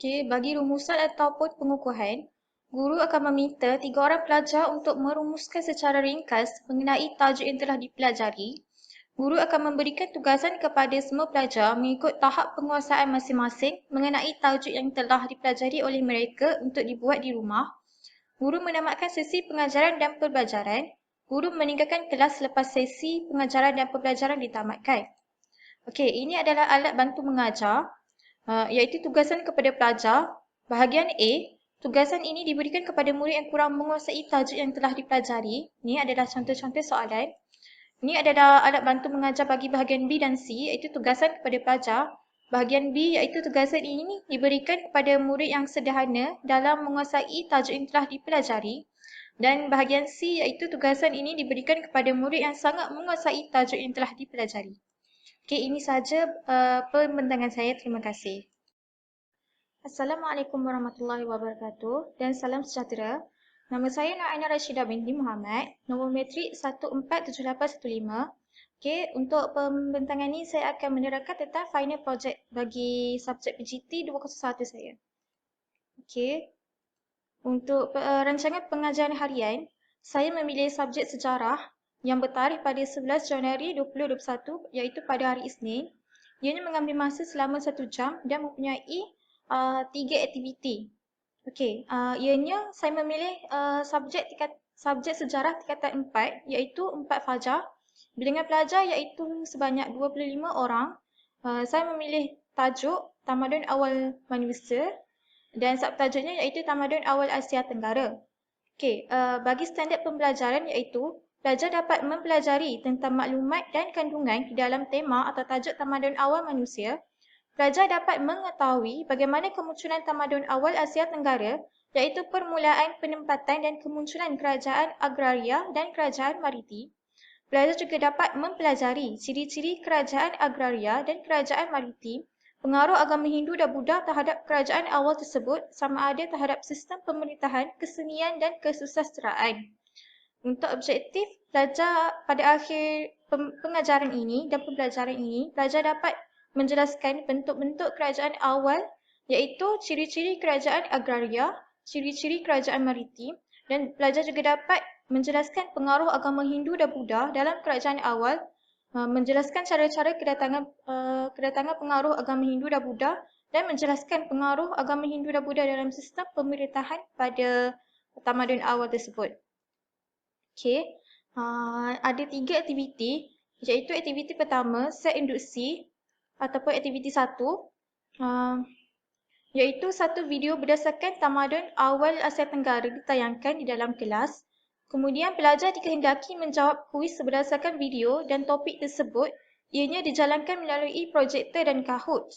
Okey, bagi rumusan ataupun pengukuhan, guru akan meminta 3 orang pelajar untuk merumuskan secara ringkas mengenai tajuk yang telah dipelajari. Guru akan memberikan tugasan kepada semua pelajar mengikut tahap penguasaan masing-masing mengenai tajuk yang telah dipelajari oleh mereka untuk dibuat di rumah. Guru menamatkan sesi pengajaran dan pembelajaran. Guru meninggalkan kelas selepas sesi pengajaran dan pembelajaran ditamatkan. Okey, ini adalah alat bantu mengajar, iaitu tugasan kepada pelajar. Bahagian A, tugasan ini diberikan kepada murid yang kurang menguasai tajuk yang telah dipelajari. Ini adalah contoh-contoh soalan. Ini adalah alat bantu mengajar bagi bahagian B dan C, iaitu tugasan kepada pelajar. Bahagian B iaitu tugasan ini diberikan kepada murid yang sederhana dalam menguasai tajuk yang telah dipelajari. Dan bahagian C iaitu tugasan ini diberikan kepada murid yang sangat menguasai tajuk yang telah dipelajari. Okey, ini sahaja pembentangan saya. Terima kasih. Assalamualaikum warahmatullahi wabarakatuh dan salam sejahtera. Nama saya Nur Aina Rashidah binti Muhammad, nombor matrik 147815. Okey, untuk pembentangan ini saya akan menerangkan tentang final project bagi subjek PGT 201 saya. Okey, untuk rancangan pengajaran harian, saya memilih subjek sejarah yang bertarikh pada 11 Januari 2021 iaitu pada hari Isnin. Ianya mengambil masa selama 1 jam dan mempunyai 3 aktiviti. Okey, ianya saya memilih subjek sejarah tingkatan 4 iaitu 4 fajar. Bilangan pelajar iaitu sebanyak 25 orang. Saya memilih tajuk Tamadun Awal Manusia dan subtajuknya iaitu Tamadun Awal Asia Tenggara. Okey, bagi standard pembelajaran iaitu pelajar dapat mempelajari tentang maklumat dan kandungan di dalam tema atau tajuk tamadun awal manusia. Pelajar dapat mengetahui bagaimana kemunculan tamadun awal Asia Tenggara iaitu permulaan penempatan dan kemunculan kerajaan agraria dan kerajaan mariti. Pelajar juga dapat mempelajari ciri-ciri kerajaan agraria dan kerajaan mariti, pengaruh agama Hindu dan Buddha terhadap kerajaan awal tersebut sama ada terhadap sistem pemerintahan, kesenian dan kesusasteraan. Untuk objektif, pelajar pada akhir pengajaran ini dan pembelajaran ini, pelajar dapat menjelaskan bentuk-bentuk kerajaan awal iaitu ciri-ciri kerajaan agraria, ciri-ciri kerajaan maritim dan pelajar juga dapat menjelaskan pengaruh agama Hindu dan Buddha dalam kerajaan awal, menjelaskan cara-cara kedatangan pengaruh agama Hindu dan Buddha dan menjelaskan pengaruh agama Hindu dan Buddha dalam sistem pemerintahan pada tamadun awal tersebut. Okey, ada 3 aktiviti iaitu aktiviti pertama set induksi ataupun aktiviti 1 iaitu satu video berdasarkan tamadun awal Asia Tenggara ditayangkan di dalam kelas. Kemudian pelajar dikehendaki menjawab kuis berdasarkan video dan topik tersebut ianya dijalankan melalui projektor dan Kahoot.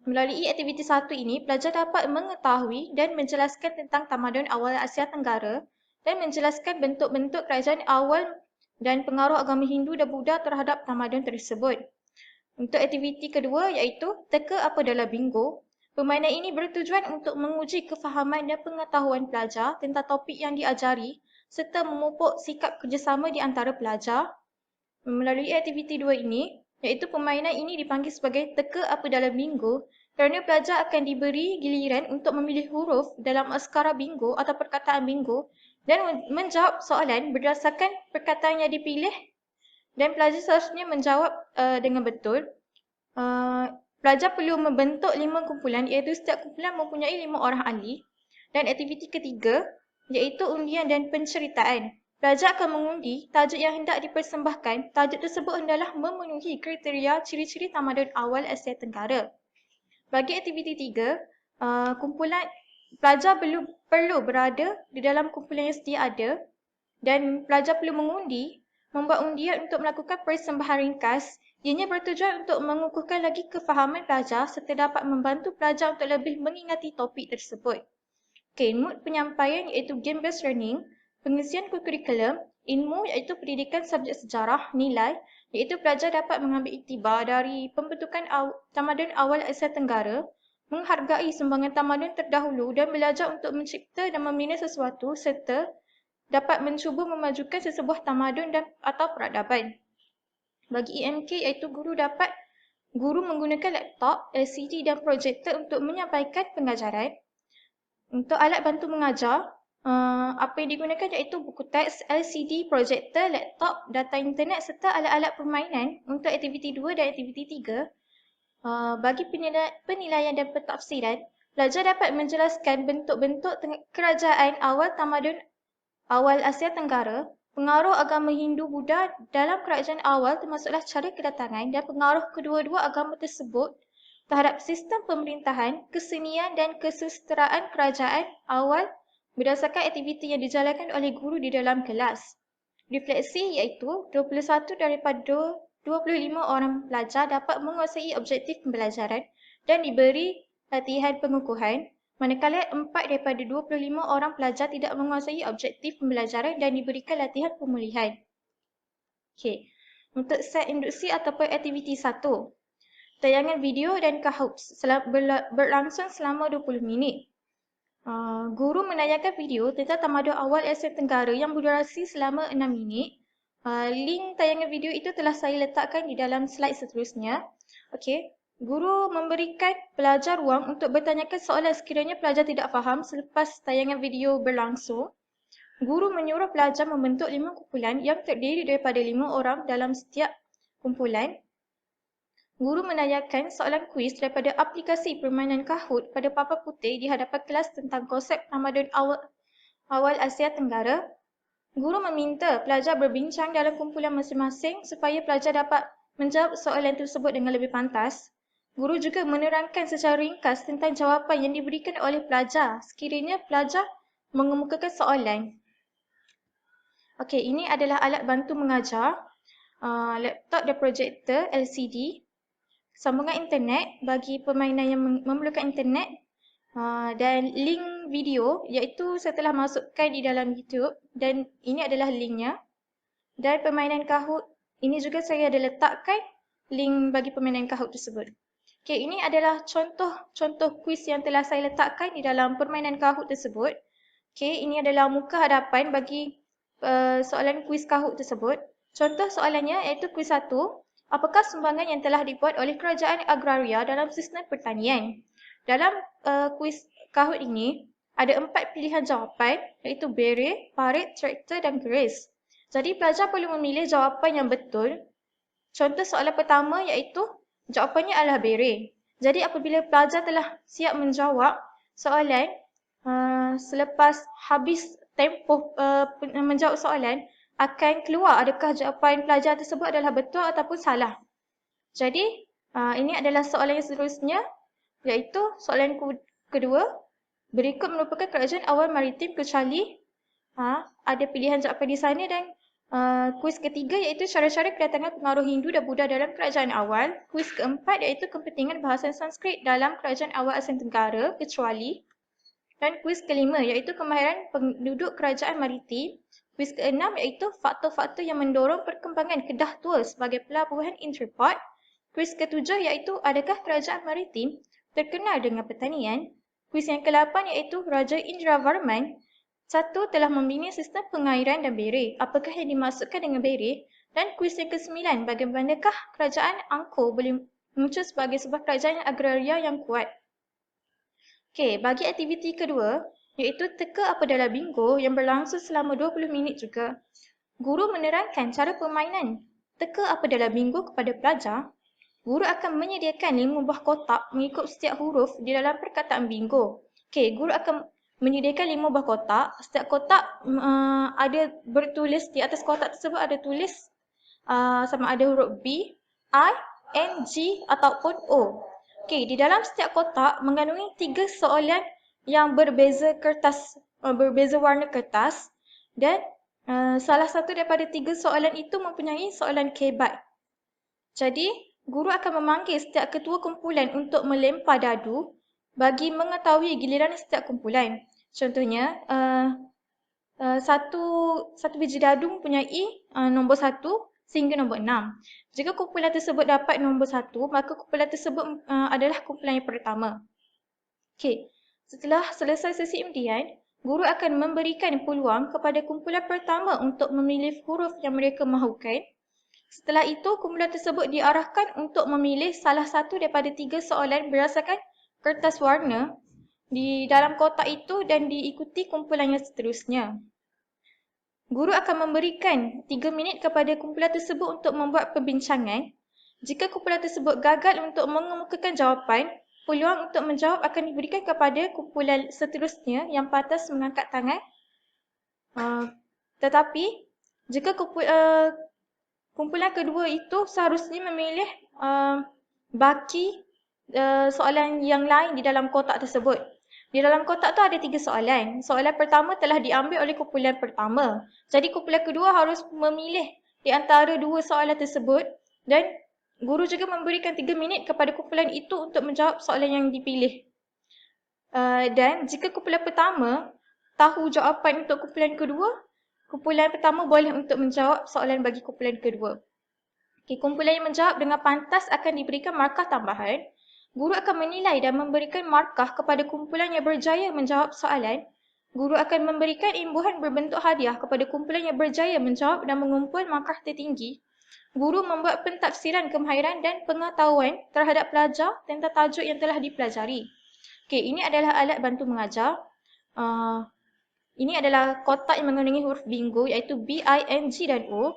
Melalui aktiviti 1 ini, pelajar dapat mengetahui dan menjelaskan tentang tamadun awal Asia Tenggara dan menjelaskan bentuk-bentuk kerajaan awal dan pengaruh agama Hindu dan Buddha terhadap tamadun tersebut. Untuk aktiviti kedua iaitu teka apa dalam bingo. Permainan ini bertujuan untuk menguji kefahaman dan pengetahuan pelajar tentang topik yang diajari serta memupuk sikap kerjasama di antara pelajar. Melalui aktiviti 2 ini, iaitu permainan ini dipanggil sebagai teka apa dalam bingo kerana pelajar akan diberi giliran untuk memilih huruf dalam askara bingo atau perkataan bingo dan menjawab soalan berdasarkan perkataan yang dipilih dan pelajar seharusnya menjawab dengan betul. Pelajar perlu membentuk 5 kumpulan iaitu setiap kumpulan mempunyai 5 orang ahli. Dan aktiviti ketiga iaitu undian dan penceritaan. Pelajar akan mengundi tajuk yang hendak dipersembahkan. Tajuk tersebut hendaklah memenuhi kriteria ciri-ciri tamadun awal Asia Tenggara. Bagi aktiviti 3, kumpulan pelajar perlu berada di dalam kumpulan yang sedia ada dan pelajar perlu membuat undian untuk melakukan persembahan ringkas. Ianya bertujuan untuk mengukuhkan lagi kefahaman pelajar serta dapat membantu pelajar untuk lebih mengingati topik tersebut. Okey, mood penyampaian iaitu game-based learning, pengisian kurikulum, ilmu iaitu pendidikan subjek sejarah, nilai iaitu pelajar dapat mengambil iktibar dari pembentukan tamadun awal Asia Tenggara, menghargai sumbangan tamadun terdahulu dan belajar untuk mencipta dan membina sesuatu serta dapat mencuba memajukan sesebuah tamadun atau peradaban. Bagi EMK iaitu guru dapat Guru menggunakan laptop, LCD dan projektor untuk menyampaikan pengajaran. Untuk alat bantu mengajar, apa yang digunakan iaitu buku teks, LCD, projektor, laptop, data internet serta alat-alat permainan untuk aktiviti 2 dan aktiviti 3. Bagi penilaian dan pentafsiran, pelajar dapat menjelaskan bentuk-bentuk kerajaan awal tamadun awal Asia Tenggara, pengaruh agama Hindu-Buddha dalam kerajaan awal termasuklah cara kedatangan dan pengaruh kedua-dua agama tersebut terhadap sistem pemerintahan, kesenian dan kesusasteraan kerajaan awal berdasarkan aktiviti yang dijalankan oleh guru di dalam kelas. Refleksi iaitu 21 daripada 25 orang pelajar dapat menguasai objektif pembelajaran dan diberi latihan pengukuhan, manakala 4 daripada 25 orang pelajar tidak menguasai objektif pembelajaran dan diberikan latihan pemulihan. Okey, untuk set induksi ataupun aktiviti 1. Tayangan video dan Kahoot berlangsung selama 20 minit. Guru menayangkan video tentang tamadun awal Asia Tenggara yang berdurasi selama 6 minit. Link tayangan video itu telah saya letakkan di dalam slide seterusnya. Okey, guru memberikan pelajar ruang untuk bertanyakan soalan sekiranya pelajar tidak faham selepas tayangan video berlangsung. Guru menyuruh pelajar membentuk 5 kumpulan yang terdiri daripada 5 orang dalam setiap kumpulan. Guru menayangkan soalan kuis daripada aplikasi permainan Kahoot pada papan putih di hadapan kelas tentang konsep tamadun awal Asia Tenggara. Guru meminta pelajar berbincang dalam kumpulan masing-masing supaya pelajar dapat menjawab soalan tersebut dengan lebih pantas. Guru juga menerangkan secara ringkas tentang jawapan yang diberikan oleh pelajar sekiranya pelajar mengemukakan soalan. Okey, ini adalah alat bantu mengajar, laptop dan projektor LCD. Sambungan internet bagi permainan yang memerlukan internet, dan link video iaitu saya telah masukkan di dalam YouTube dan ini adalah linknya. Dan permainan Kahoot, ini juga saya ada letakkan link bagi permainan Kahoot tersebut. Okey, ini adalah contoh kuis yang telah saya letakkan di dalam permainan Kahoot tersebut. Okey, ini adalah muka hadapan bagi soalan kuis Kahoot tersebut. Contoh soalannya iaitu kuis 1. Apakah sumbangan yang telah dibuat oleh kerajaan agraria dalam sistem pertanian? Dalam kuis Kahoot ini, ada 4 pilihan jawapan iaitu bere, parit, traktor dan keris. Jadi pelajar perlu memilih jawapan yang betul. Contoh soalan pertama iaitu jawapannya adalah bere. Jadi apabila pelajar telah siap menjawab soalan, selepas habis tempoh menjawab soalan, akan keluar adakah jawapan pelajar tersebut adalah betul ataupun salah. Jadi, ini adalah soalan yang seterusnya, iaitu soalan kedua. Berikut merupakan kerajaan awal maritim kecuali ada pilihan jawapan di sana dan kuis ketiga iaitu cara-cara kedatangan pengaruh Hindu dan Buddha dalam kerajaan awal. Kuis keempat iaitu kepentingan bahasa Sanskrit dalam kerajaan awal Asia Tenggara kecuali. Dan kuis kelima iaitu kemahiran penduduk kerajaan maritim. Kuis keenam iaitu faktor-faktor yang mendorong perkembangan Kedah Tua sebagai pelabuhan intraport. Kuis ketujuh iaitu adakah kerajaan maritim terkenal dengan pertanian. Kuis yang ke-8 iaitu Raja Indravarman I telah membina sistem pengairan dan bere. Apakah yang dimaksudkan dengan bere? Dan kuis yang ke-9, bagaimanakah kerajaan Angkor boleh muncul sebagai sebuah kerajaan agraria yang kuat? Okey, bagi aktiviti kedua, iaitu teka apa dalam bingo yang berlangsung selama 20 minit juga. Guru menerangkan cara permainan teka apa dalam bingo kepada pelajar. Guru akan menyediakan 5 buah kotak mengikut setiap huruf di dalam perkataan bingo. Okey, guru akan menyediakan 5 buah kotak. Setiap kotak ada bertulis, di atas kotak tersebut ada tulis sama ada huruf B, I, N, G ataupun O. Okey, di dalam setiap kotak mengandungi 3 soalan yang berbeza warna kertas dan salah satu daripada 3 soalan itu mempunyai soalan kebat. Jadi, guru akan memanggil setiap ketua kumpulan untuk melempar dadu bagi mengetahui giliran setiap kumpulan. Contohnya, satu biji dadu mempunyai nombor 1 sehingga nombor 6. Jika kumpulan tersebut dapat nombor 1, maka kumpulan tersebut adalah kumpulan yang pertama. Okey, setelah selesai sesi undian, guru akan memberikan peluang kepada kumpulan pertama untuk memilih huruf yang mereka mahukan. Setelah itu, kumpulan tersebut diarahkan untuk memilih salah satu daripada 3 soalan berdasarkan kertas warna di dalam kotak itu dan diikuti kumpulan yang seterusnya. Guru akan memberikan 3 minit kepada kumpulan tersebut untuk membuat perbincangan. Jika kumpulan tersebut gagal untuk mengemukakan jawapan, peluang untuk menjawab akan diberikan kepada kumpulan seterusnya yang pantas mengangkat tangan. Tetapi, jika kumpulan kedua itu seharusnya memilih baki soalan yang lain di dalam kotak tersebut. Di dalam kotak tu ada 3 soalan. Soalan pertama telah diambil oleh kumpulan pertama. Jadi kumpulan kedua harus memilih di antara 2 soalan tersebut dan guru juga memberikan 3 minit kepada kumpulan itu untuk menjawab soalan yang dipilih. Dan jika kumpulan pertama tahu jawapan untuk kumpulan kedua, kumpulan pertama boleh untuk menjawab soalan bagi kumpulan kedua. Kumpulan yang menjawab dengan pantas akan diberikan markah tambahan. Guru akan menilai dan memberikan markah kepada kumpulan yang berjaya menjawab soalan. Guru akan memberikan imbuhan berbentuk hadiah kepada kumpulan yang berjaya menjawab dan mengumpul markah tertinggi. Guru membuat pentafsiran kemahiran dan pengetahuan terhadap pelajar tentang tajuk yang telah dipelajari. Ini adalah alat bantu mengajar. Ini adalah kotak yang mengandungi huruf bingo iaitu B, I, N, G dan O.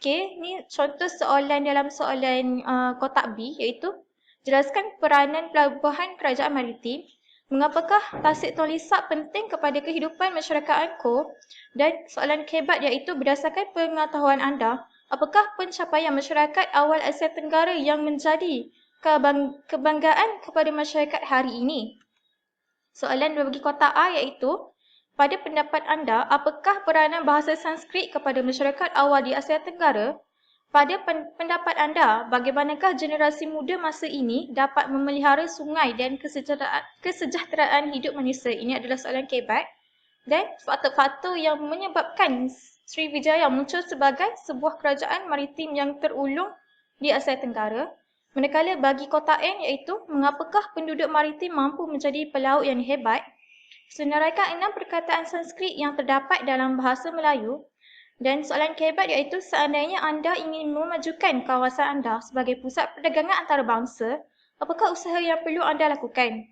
Ni contoh soalan dalam soalan kotak B iaitu jelaskan peranan pelabuhan kerajaan maritim. Mengapakah tasik Tonle Sap penting kepada kehidupan masyarakat Angkor? Dan soalan kebat iaitu berdasarkan pengetahuan anda, apakah pencapaian masyarakat awal Asia Tenggara yang menjadi kebanggaan kepada masyarakat hari ini? Soalan bagi kotak A iaitu, pada pendapat anda, apakah peranan bahasa Sanskrit kepada masyarakat awal di Asia Tenggara? Pada pendapat anda, bagaimanakah generasi muda masa ini dapat memelihara sungai dan kesejahteraan hidup manusia? Ini adalah soalan kebat. Dan faktor-faktor yang menyebabkan Sriwijaya muncul sebagai sebuah kerajaan maritim yang terulung di Asia Tenggara. Manakala bagi kotak N iaitu, mengapakah penduduk maritim mampu menjadi pelaut yang hebat? Senaraikan 6 perkataan Sanskrit yang terdapat dalam bahasa Melayu. Dan soalan kebat iaitu, seandainya anda ingin memajukan kawasan anda sebagai pusat perdagangan antarabangsa, apakah usaha yang perlu anda lakukan?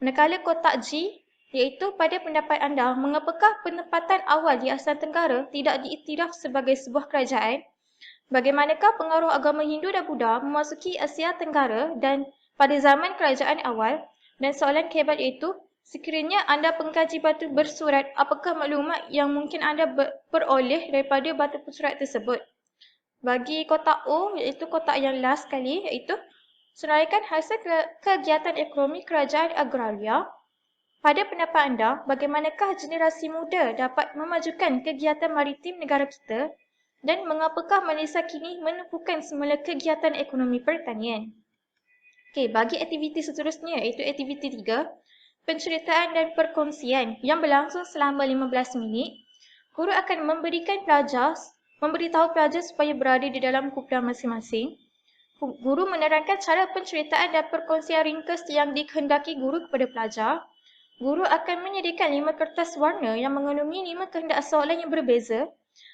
Manakala kotak G iaitu, pada pendapat anda, mengapakah penempatan awal di Asia Tenggara tidak diiktiraf sebagai sebuah kerajaan? Bagaimanakah pengaruh agama Hindu dan Buddha memasuki Asia Tenggara dan pada zaman kerajaan awal? Dan soalan kebat iaitu, sekiranya anda pengkaji batu bersurat, apakah maklumat yang mungkin anda peroleh daripada batu bersurat tersebut? Bagi kotak O, iaitu kotak yang last sekali, iaitu senaraikan hasil kegiatan ekonomi kerajaan agraria. Pada pendapat anda, bagaimanakah generasi muda dapat memajukan kegiatan maritim negara kita? Dan mengapakah Malaysia kini menumpukan semula kegiatan ekonomi pertanian? Bagi aktiviti seterusnya, iaitu aktiviti 3, penceritaan dan perkongsian yang berlangsung selama 15 minit. Guru akan memberitahu pelajar supaya berada di dalam kumpulan masing-masing. Guru menerangkan cara penceritaan dan perkongsian ringkas yang dikehendaki guru kepada pelajar. Guru akan menyediakan 5 kertas warna yang mengandungi 5 kehendak soalan yang berbeza.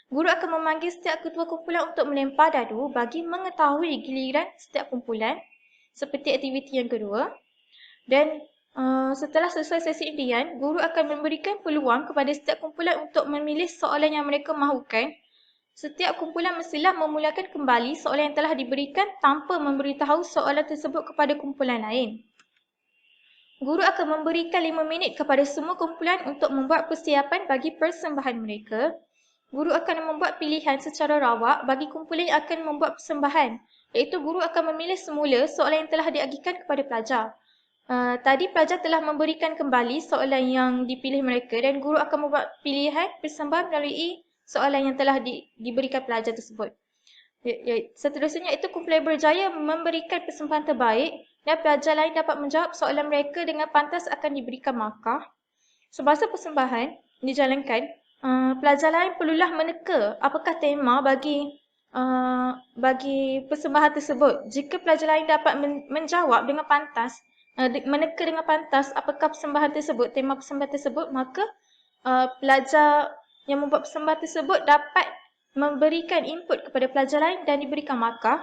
Guru akan memanggil setiap ketua kumpulan untuk melempar dadu bagi mengetahui giliran setiap kumpulan, seperti aktiviti yang kedua. Dan setelah selesai sesi undian, guru akan memberikan peluang kepada setiap kumpulan untuk memilih soalan yang mereka mahukan. Setiap kumpulan mestilah memulakan kembali soalan yang telah diberikan tanpa memberitahu soalan tersebut kepada kumpulan lain. Guru akan memberikan 5 minit kepada semua kumpulan untuk membuat persiapan bagi persembahan mereka. Guru akan membuat pilihan secara rawak bagi kumpulan yang akan membuat persembahan, iaitu guru akan memilih semula soalan yang telah diagikan kepada pelajar. Tadi pelajar telah memberikan kembali soalan yang dipilih mereka dan guru akan membuat pilihan persembahan melalui soalan yang telah diberikan pelajar tersebut. Seterusnya itu kumpulan berjaya memberikan persembahan terbaik dan pelajar lain dapat menjawab soalan mereka dengan pantas akan diberikan markah. Semasa persembahan dijalankan, pelajar lain perlulah meneka apakah tema bagi persembahan tersebut. Jika pelajar lain dapat menjawab dengan pantas, meneka dengan pantas apakah persembahan tersebut, tema persembahan tersebut, maka pelajar yang membuat persembahan tersebut dapat memberikan input kepada pelajar lain dan diberikan markah.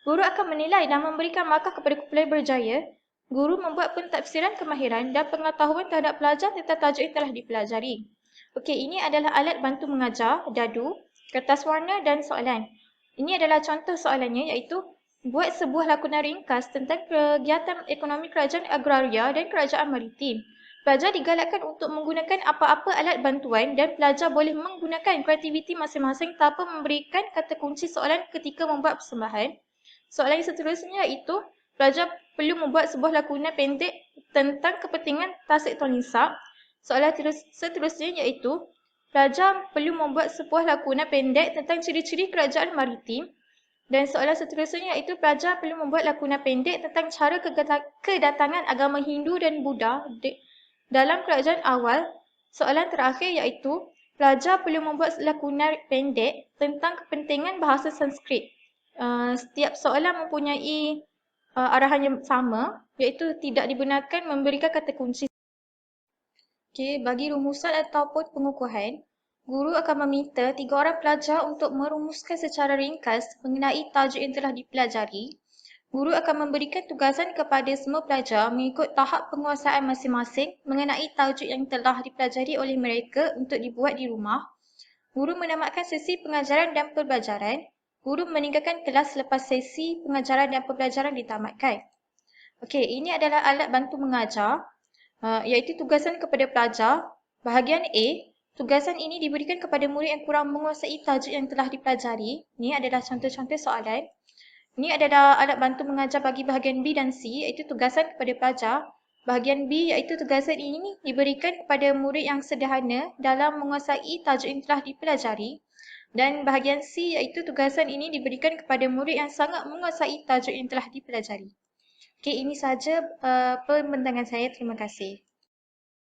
Guru akan menilai dan memberikan markah kepada kumpulan berjaya. Guru membuat pentafsiran kemahiran dan pengetahuan terhadap pelajar tentang tajuk yang telah dipelajari. Okey, ini adalah alat bantu mengajar, dadu, kertas warna dan soalan. Ini adalah contoh soalannya iaitu buat sebuah lakonan ringkas tentang kegiatan ekonomi kerajaan agraria dan kerajaan maritim. Pelajar digalakkan untuk menggunakan apa-apa alat bantuan dan pelajar boleh menggunakan kreativiti masing-masing tanpa memberikan kata kunci soalan ketika membuat persembahan. Soalan yang seterusnya iaitu pelajar perlu membuat sebuah lakonan pendek tentang kepentingan tasik tonisak. Soalan seterusnya iaitu pelajar perlu membuat sebuah lakonan pendek tentang ciri-ciri kerajaan maritim. Dan soalan seterusnya iaitu pelajar perlu membuat lakonan pendek tentang cara kedatangan agama Hindu dan Buddha dalam kerajaan awal. Soalan terakhir iaitu pelajar perlu membuat lakonan pendek tentang kepentingan bahasa Sanskrit. Setiap soalan mempunyai arahan yang sama iaitu tidak dibenarkan memberikan kata kunci. Okey, bagi rumusan ataupun pengukuhan, guru akan meminta 3 orang pelajar untuk merumuskan secara ringkas mengenai tajuk yang telah dipelajari. Guru akan memberikan tugasan kepada semua pelajar mengikut tahap penguasaan masing-masing mengenai tajuk yang telah dipelajari oleh mereka untuk dibuat di rumah. Guru menamatkan sesi pengajaran dan pembelajaran. Guru meninggalkan kelas selepas sesi pengajaran dan pembelajaran ditamatkan. Okey, ini adalah alat bantu mengajar. Iaitu tugasan kepada pelajar. Bahagian A, tugasan ini diberikan kepada murid yang kurang menguasai tajuk yang telah dipelajari. Ini adalah contoh-contoh soalan. Ini adalah alat bantu mengajar bagi bahagian B dan C, iaitu tugasan kepada pelajar. Bahagian B iaitu tugasan ini diberikan kepada murid yang sederhana dalam menguasai tajuk yang telah dipelajari. Dan bahagian C iaitu tugasan ini diberikan kepada murid yang sangat menguasai tajuk yang telah dipelajari. Okey, ini sahaja pembentangan saya. Terima kasih.